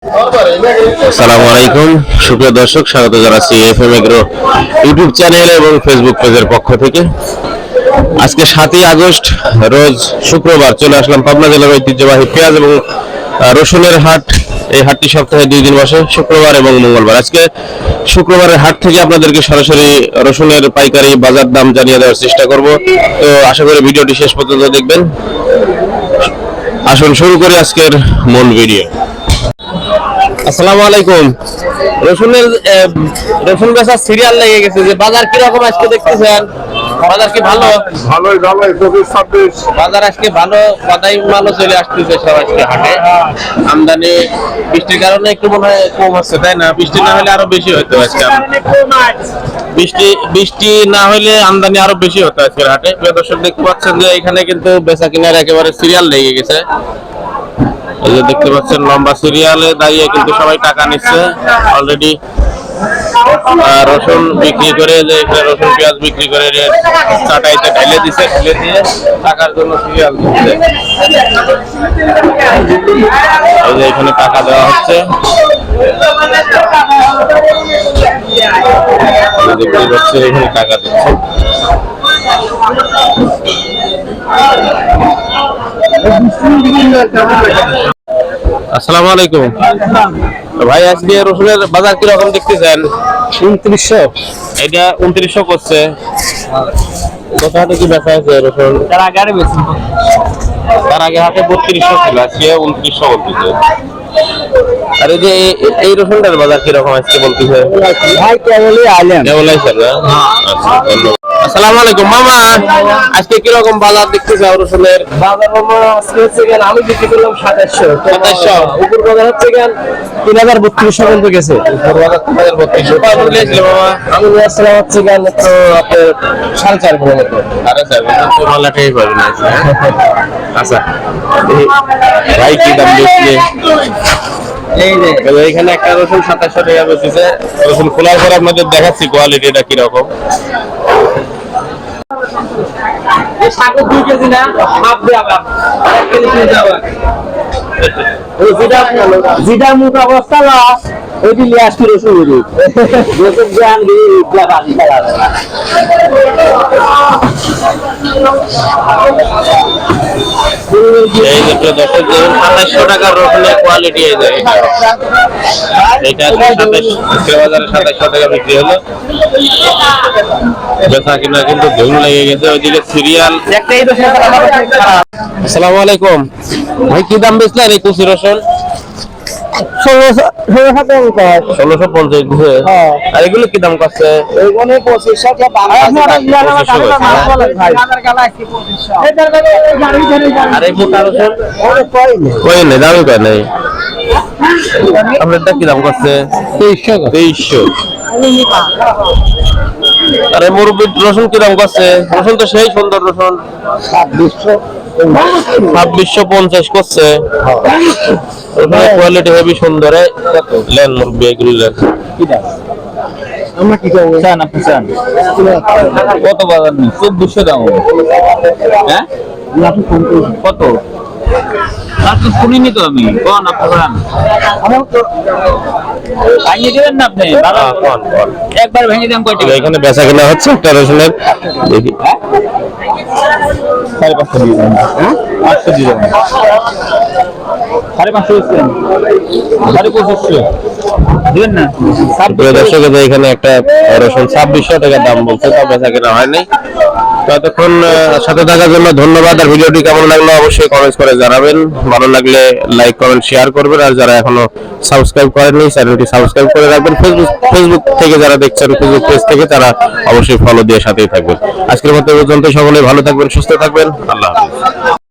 আসসালামু আলাইকুম সুপ্রিয় দর্শক, স্বাগত জানাচ্ছি এফএম এগ্রো ইউটিউব চ্যানেল এবং ফেসবুক পেজের পক্ষ থেকে। আজকে 7ই আগস্ট রোজ শুক্রবার চলে আসলাম পাবনা জেলার ঐতিহ্যবাহী পেঁয়াজ এবং রসুনের হাট। এই হাটটি সপ্তাহে 2 দিন বসে, শুক্রবার এবং মঙ্গলবার। আজকে শুক্রবারের হাট থেকে আপনাদেরকে সরাসরি রসুনের পাইকারি বাজার দাম জানিয়ে দেওয়ার চেষ্টা করব। তো আশা করি ভিডিওটি শেষ পর্যন্ত দেখবেন। আসুন শুরু করি আজকের মূল ভিডিও। আসসালামু আলাইকুম। রসুন বেচার সিরিয়াল লেগে গেছে, যে বাজার কিরকম আজকে দেখতেছেন? বাজার কি ভালো? ভালোই 25-26 বাজার আজকে ভালো, বাদাই মালও চলে আসতেছে সব আজকে হাটে। আমদানি বৃষ্টির কারণে একটু মনে হয় কম হচ্ছে, তাই না? বৃষ্টি না হলে আরো বেশি হতো আজকে। বৃষ্টি না হলে আমদানি আরো বেশি হতো আজকের হাটে। প্রিয় দর্শক, দেখতে পাচ্ছেন যে এখানে কিন্তু বেচা কেনার একেবারে সিরিয়াল লেগে গেছে। এই যে দেখতে পাচ্ছেন লম্বা সিরিয়ালে দাঁড়িয়ে কিন্তু সবাই টাকা নিচ্ছে অলরেডি। রসুন বিক্রি করে, যে এখানে রসুন পেঁয়াজ বিক্রি করে চাটাইতে ঢেলে দিচ্ছে, ঢেলে দিয়ে টাকার জন্য সিরিয়াল দিচ্ছে। এই যে এখানে টাকা দেওয়া হচ্ছে, দেখতে পাচ্ছেন এখানে টাকা দিচ্ছে। আসসালামু আলাইকুম ভাই, আজকে রসুনের বাজার কিরকম দেখতেছেন? 2900। এটা 2900 করছে। কত হাটে কি বেচা হয়েছে রসুন? তার আগে আরে বেশি, তার আগে হাটে 3200 ছিল, আজকে 2900 বলতেছে। আর এই যে এই রসুনটার বাজার কিরকম আজকে বলতেছে? ভাই কেবলই আইলেন। কেবল আইছেন না? আচ্ছা, ধন্যবাদ। আসসালামু আলাইকুম মামা, আজকে কিরকম বাজার দেখতেছে রসুনের? বাজার মামা আজকে হচ্ছে গেল, আমি বিক্রি করলাম 2700। 2700 উপর বাজার হচ্ছে গেল 3032 পর্যন্ত গেছে। উপর বাজার 3200 কত বলেছিল মামা? আমি নিয়ে আসলাম হচ্ছে গেল তো আপনার 4.5 মতো। আরে স্যার, তো মালাটাই পাবেন না। আচ্ছা, ভাই কি দাম দিচ্ছে? এই যে এখানে একটা রসুন 2700 টাকা বেচেছে। রসুন খোলার পর আপনাদের দেখাচ্ছি কোয়ালিটিটা কিরকম। এই শাকও 2 কেজি না, মাপ দিয়ে আবার 1 কেজি কিনতে আবার। ওই যেটা মুখ অবস্থা না, ওইটি নিয়ে আসছি রসুন গুলো। রসুন জ্ঞান দিয়ে ইটলা বাজি করা। এই যে প্রিয় দর্শক, 2700 টাকার রসুনের কোয়ালিটি এই যে এটা 27 বাজারে 2700 টাকা বিক্রি হলো। বেচা কিনা কিন্তু ধুম লেগে গেছে। ওইদিকে সিরিয়াল। আসসালামু আলাইকুম ভাই, কি দাম বেচলেন এই কুচি রসুন? 1650 দিছে। আর এগুলো কি দাম করছে? এইগুলো 2500 টাকা। আর এই মোটা রসুন কই নেই, দামই কয় নাই। আপনারটা কি দাম করছে? 2300। আরে মুরব্বি রসুন কি দাম করছে? রসুন তো সেই সুন্দর রসুন। 2650 করছে। কোয়ালিটি হেভি সুন্দর। লেন মুরব্বি, এগুলি লেন। আমরা কি করব? চান আপনি চান কত বাজার নেই? 1400 দাম। হ্যাঁ কত? আপনি শুনিনি তো আমি কোন আপনার ভাঙিয়ে দেবেন না আপনি? একবার ভেঙে দেন কয়টা? এখানে বেচা কেনা হচ্ছে একটা রসুনের, দেখি 550 দিয়ে দেন। হ্যাঁ 800 দিয়ে দেন। 550 দিচ্ছেন, 2500 দিবেন না? দর্শক, এখানে একটা রসুন 2600 টাকা দাম বলছে, তা বেচা কেনা হয়নি। ততক্ষণ সাথে থাকার জন্য ধন্যবাদ। আর ভিডিওটি কেমন লাগলো অবশ্যই কমেন্টস করে জানাবেন। ভালো লাগলে লাইক কমেন্ট শেয়ার করবেন। আর যারা এখনো সাবস্ক্রাইব করেননি, চ্যানেলটি সাবস্ক্রাইব করে রাখবেন। ফেসবুক থেকে যারা দেখছেন, ফেসবুক পেজ থেকে তারা অবশ্যই ফলো দিয়ে সাথেই থাকবেন। আজকের মতো পর্যন্ত সকলে ভালো থাকবেন, সুস্থ থাকবেন। আল্লাহ হাফেজ।